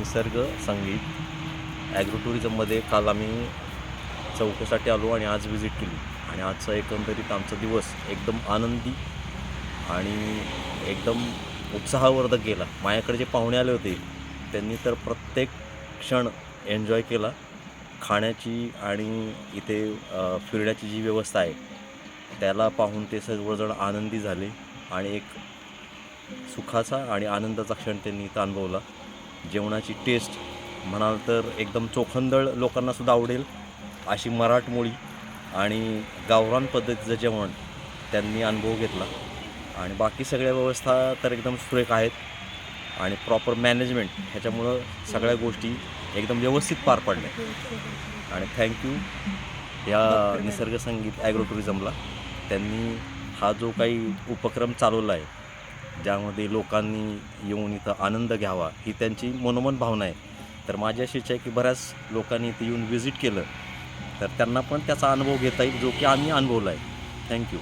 निसर्ग संगीत ॲग्रो टुरिझममध्ये काल आम्ही चौकीसाठी आलो आणि आज विजिट केली. आणि आजचा एकंदरीत आमचा दिवस एकदम आनंदी आणि एकदम उत्साहवर्धक गेला. माझ्याकडे जे पाहुणे आले होते त्यांनी तर प्रत्येक क्षण एन्जॉय केला. खाण्याची आणि इथे फिरण्याची जी व्यवस्था आहे त्याला पाहून ते सर्वजण आनंदी झाले आणि एक सुखाचा आणि आनंदाचा क्षण त्यांनी इथं अनुभवला. जेवणाची टेस्ट म्हणाल तर एकदम चोखंदळ लोकांनासुद्धा आवडेल अशी मराठमोळी आणि गावरान पद्धतीचं जेवण त्यांनी अनुभव घेतला. आणि बाकी सगळ्या व्यवस्था तर एकदम सुरेख आहेत आणि प्रॉपर मॅनेजमेंट ह्याच्यामुळं सगळ्या गोष्टी एकदम व्यवस्थित पार पडल्या. आणि थँक्यू या निसर्ग संगीत ॲग्रो टुरिझमला. त्यांनी हा जो काही उपक्रम चालवला आहे ज्यामध्ये लोकांनी येऊन इथं आनंद घ्यावा ही त्यांची मनोमन भावना आहे. तर माझी अशी इच्छा आहे की बऱ्याच लोकांनी इथे येऊन व्हिजिट केलं तर त्यांना पण त्याचा अनुभव घेता येईल जो की आम्ही अनुभवला आहे. थँक्यू.